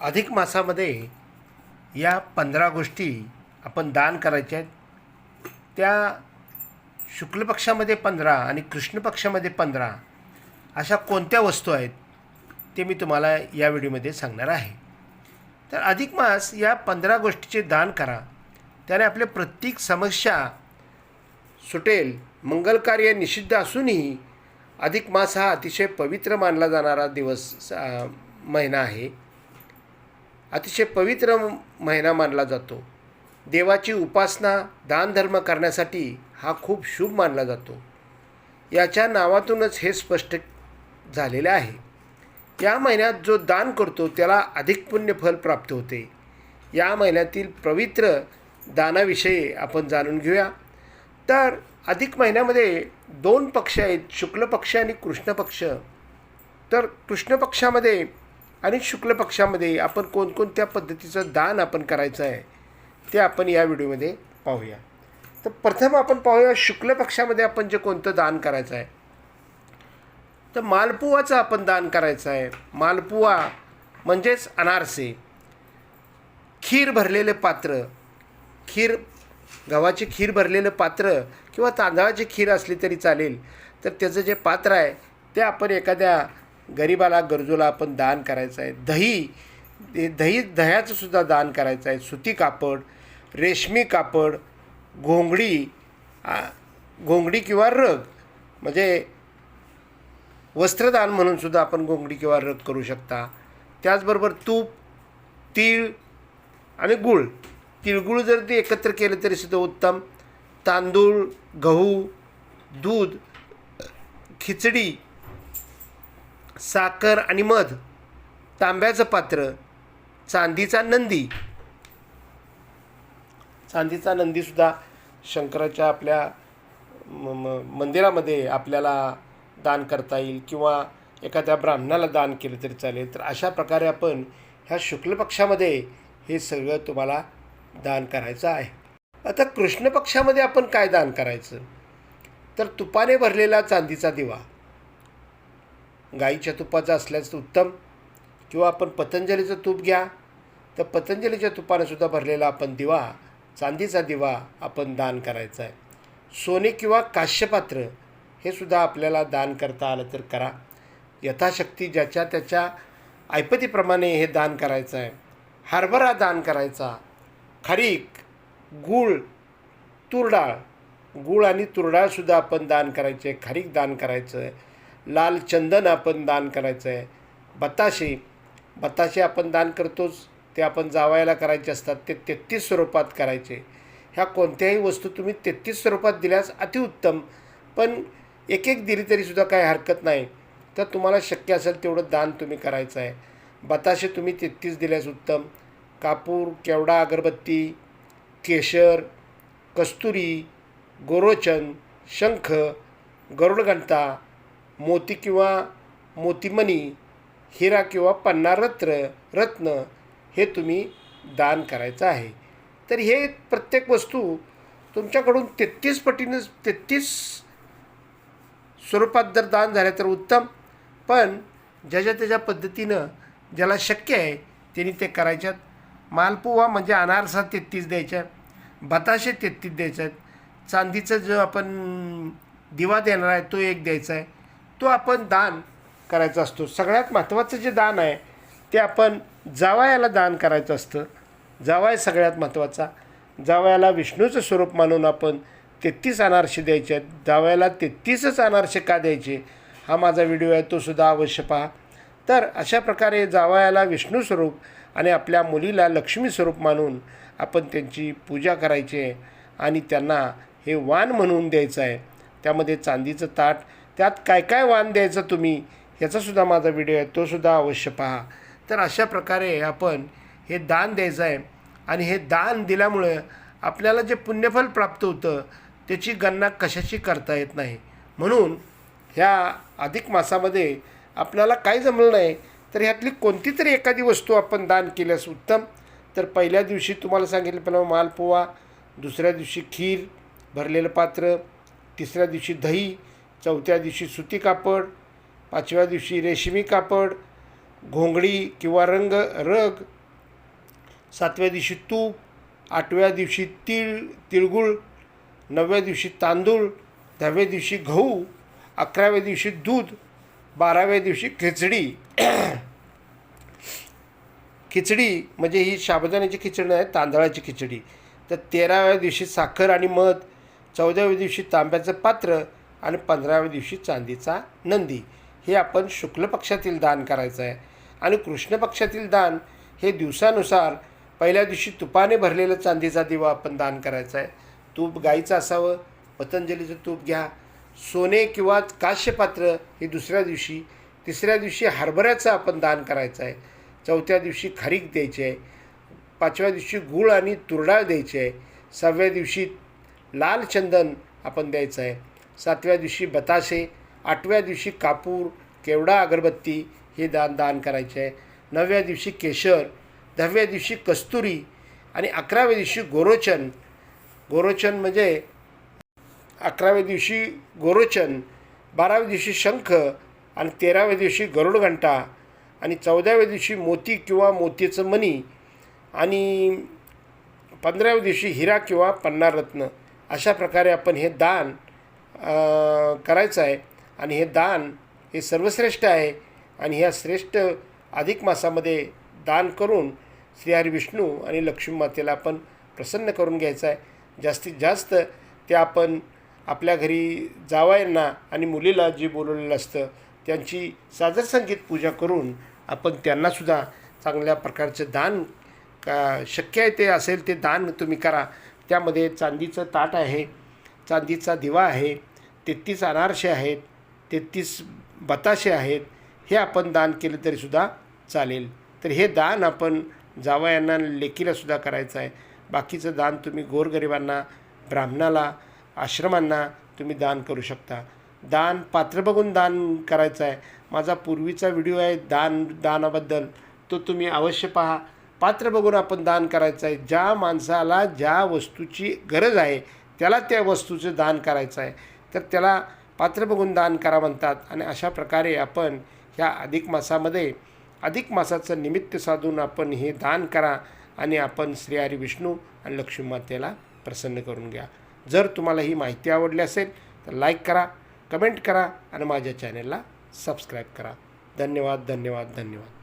अधिक मासामध्ये या 15 गोष्टी आपण दान करायच्या आहेत. त्या शुक्ल पक्षामध्ये 15 आणि कृष्ण पक्षामध्ये 15 अशा कोणत्या वस्तू आहेत ते मी तुम्हाला या व्हिडिओमध्ये सांगणार आहे. तर अधिक मास या 15 गोष्टीचे दान करा, त्याने आपले प्रत्येक समस्या सुटेल. मंगलकार्य निषिद्ध असूनही अधिक मास हा अतिशय पवित्र मानला जाणारा महिना आहे. अतिशय पवित्र महिना मानला जातो. देवाची उपासना दानधर्म करण्यासाठी हा खूप शुभ मानला जातो. याच्या नावातूनच हे स्पष्ट झालेले आहे. या महिन्यात जो दान करतो त्याला अधिक पुण्यफल प्राप्त होते. या महिन्यातील पवित्र दानाविषयी आपण जाणून घेऊया. तर अधिक महिन्यामध्ये 2 पक्ष आहेत, शुक्ल पक्ष आणि कृष्ण पक्ष. तर कृष्ण पक्षामध्ये आणि शुक्ल पक्षामध्ये आपण कोणकोणत्या पद्धतीचं दान आपण करायचं आहे ते आपण या व्हिडिओमध्ये पाहूया. तर प्रथम आपण पाहूया शुक्ल पक्षामध्ये आपण जे कोणतं दान करायचं आहे. तर मालपुवाचं आपण दान करायचं आहे. मालपुवा म्हणजेच अनारसे, खीर भरलेले पात्र, गव्हाची खीर भरलेलं पात्र किंवा तांदळाची खीर असली तरी चालेल. तर त्याचं जे पात्र आहे ते आपण एखाद्या गरीबाला, गरजूला आपण दान करायचं आहे. दह्याचं सुद्धा दान करायचं आहे. सुती कापड, रेशमी कापड, घोंगडी किंवा रग, म्हणजे वस्त्रदान म्हणून सुद्धा आपण घोंगडी किंवा रग करू शकता. त्याचबरोबर तूप, तीळ आणि गूळ, तिळगुळ जर ते एकत्र केलं तरी सुद्धा उत्तम. तांदूळ, गहू, दूध, खिचडी, साखर आणि मध, तांब्याचं पात्र, चांदीचा नंदीसुद्धा शंकराच्या आपल्या मंदिरामध्ये आपल्याला दान करता येईल किंवा एखाद्या ब्राह्मणाला दान केलं तरी चालेल. तर अशा प्रकारे आपण ह्या शुक्ल पक्षामध्ये हे सगळं तुम्हाला दान करायचं आहे. आता कृष्ण पक्षामध्ये आपण काय दान करायचं, तर तुपाने भरलेला चांदीचा दिवा, गाईच्या तुपाचा असल्यास उत्तम, किंवा आपण पतंजलीचं तूप घ्या. तर पतंजलीच्या तुपाने सुद्धा भरलेला आपण दिवा, चांदीचा दिवा आपण दान करायचा आहे. सोने किंवा काश्यपात्र हे सुद्धा आपल्याला दान करता आलं तर करा. यथाशक्ती ज्याच्या त्याच्या ऐपतीप्रमाणे हे दान करायचं आहे. हरभरा दान करायचा. खारीक, गूळ, तूरडाळ, गूळ आणि तूरडाळसुद्धा आपण दान करायचे. खारीक दान करायचं आहे. लाल चंदन आपण दान करायचं आहे. बताशे आपण दान करतोच, ते आपण जावयाला करायचे असतात. ते 33 स्वरूपात करायचे. ह्या कोणत्याही वस्तू तुम्ही 33 स्वरूपात दिल्यास अतिउत्तम, पण एक दिली तरीसुद्धा काही हरकत नाही. तर तुम्हाला शक्य असेल तेवढं दान तुम्ही करायचं आहे. बताशे तुम्ही 33 दिल्यास उत्तम. कापूर, केवडा, अगरबत्ती, केशर, कस्तुरी, गोरोचन, शंख, गरुडघंटा, मोती किंवा मोतीमणी, हिरा किंवा पन्ना रत्न हे तुम्ही दान करायचं आहे. तर हे प्रत्येक वस्तू तुमच्याकडून 33 पटीनं 33 स्वरूपात जर दान झाले तर उत्तम, पण ज्याच्या त्याच्या पद्धतीनं ज्याला शक्य आहे त्यांनी ते करायच्यात. मालपुवा म्हणजे अनारसा 33 द्यायच्या, बताशे 33 द्यायचे आहेत. चांदीचा जो आपण दिवा देणार आहे तो 1 द्यायचा आहे. तो आपण दान करायचा असतो. सगळ्यात महत्त्वाचं जे दान आहे ते आपण जावयाला दान करायचं असतं. जावया सगळ्यात महत्त्वाचा. जावयाला विष्णूचं स्वरूप मानून आपण 33 अनारसे द्यायचे आहेत. जावयाला 33च अनारसे का द्यायचे हा माझा व्हिडिओ आहे, तो सुद्धा अवश्य पहा. तर अशा प्रकारे जावयाला विष्णू स्वरूप आणि आपल्या मुलीला लक्ष्मी स्वरूप मानून आपण त्यांची पूजा करायची आहे आणि त्यांना हे वाण म्हणून द्यायचं आहे. त्यामध्ये चांदीचं ताट, त्यात काय काय वाण द्यायचं तुम्ही ह्याचासुद्धा माझा व्हिडिओ आहे, तो सुद्धा अवश्य पहा. तर अशा प्रकारे आपण हे दान द्यायचं आहे आणि हे दान दिल्यामुळं आपल्याला जे पुण्यफल प्राप्त होतं त्याची गणना कशाची करता येत नाही. म्हणून ह्या अधिक मासामध्ये आपल्याला काही जमलं नाही तर ह्यातली कोणती तरी एखादी वस्तू आपण दान केल्यास उत्तम. तर पहिल्या दिवशी तुम्हाला सांगितल्याप्रमाणे मालपुवा, दुसऱ्या दिवशी खीर भरलेलं पात्र, तिसऱ्या दिवशी दही, चौथ्या दिवशी सुती कापड, 5व्या दिवशी रेशमी कापड, घोंगडी किंवा रग, 7व्या दिवशी तूप, 8व्या दिवशी तिळगुळ, 9व्या दिवशी तांदूळ, 10व्या दिवशी गहू, 11व्या दिवशी दूध, 12व्या दिवशी खिचडी. खिचडी म्हणजे ही साबुदाण्याची खिचडी नाही, तांदळाची खिचडी. तर 13व्या दिवशी साखर आणि मध, 14व्या दिवशी तांब्याचं पात्र आणि 15व्या दिवशी चांदीचा नंदी. हे आपण शुक्ल पक्षातील दान करायचं आहे. आणि कृष्ण पक्षातील दान हे दिवसानुसार पहिल्या दिवशी तुपाने भरलेलं चांदीचा दिवा आपण दान करायचा आहे. तूप गाईचं असावं, पतंजलीचं तूप घ्या. सोने किंवा काश्यपात्र हे दुसऱ्या दिवशी. तिसऱ्या दिवशी हरभऱ्याचं आपण दान करायचं आहे. 4थ्या दिवशी खारीक द्यायची आहे. 5व्या दिवशी गूळ आणि तुरडाळ द्यायची आहे. 6व्या दिवशी लाल चंदन आपण द्यायचं आहे. 7व्या दिवशी बताशे, 8व्या दिवशी कापूर, केवडा अगरबत्ती हे दान करायचे आहे. 9व्या दिवशी केशर, 10व्या दिवशी कस्तुरी आणि 11व्या दिवशी गोरोचन. गोरोचन म्हणजे 11व्या दिवशी गोरोचन, 12व्या दिवशी शंख आणि 13व्या दिवशी गरुडघंटा आणि 14व्या दिवशी मोती किंवा मोतीचं मणी आणि 15व्या दिवशी हिरा किंवा पन्नारत्न. अशा प्रकारे आपण हे दान करायचं आहे. आणि हे दान हे सर्वश्रेष्ठ आहे. आणि ह्या श्रेष्ठ अधिक मासामध्ये दान करून श्रीहरी विष्णू आणि लक्ष्मी मातेला आपण प्रसन्न करून घ्यायचं आहे. जास्तीत जास्त ते आपण आपल्या घरी जावयांना आणि मुलीला जे बोलवलेलं असतं त्यांची सादर संगीत पूजा करून आपण त्यांनासुद्धा चांगल्या प्रकारचं दान शक्य आहे ते असेल ते दान तुम्ही करा. त्यामध्ये चांदीचं ताट आहे, चांदीचा दिवा आहे, 33 अनारसे आहेत, 33 बताशे आहेत. हे आपण दान केलं तरीसुद्धा चालेल. तर हे दान आपण जावयांना लेकीलासुद्धा करायचं आहे. बाकीचं दान तुम्ही गोरगरिबांना, ब्राह्मणाला, आश्रमांना तुम्ही दान करू शकता. दान पात्र बघून दान करायचं आहे. माझा पूर्वीचा व्हिडिओ आहे दानाबद्दल, तो तुम्ही अवश्य पहा. पात्र बघून आपण दान करायचं आहे. ज्या माणसाला ज्या वस्तूची गरज आहे त्याला त्या वस्तूचं दान करायचं आहे, तर त्याला पात्र बघून दान करा म्हणतात. आणि अशा प्रकारे आपण ह्या अधिक मासामध्ये अधिक मासाचं निमित्त साधून आपण हे दान करा आणि आपण श्रीहरी विष्णू आणि लक्ष्मी मातेला प्रसन्न करून घ्या. जर तुम्हाला ही माहिती आवडली असेल तर लाईक करा, कमेंट करा आणि माझ्या चॅनलला सबस्क्राईब करा. धन्यवाद धन्यवाद धन्यवाद.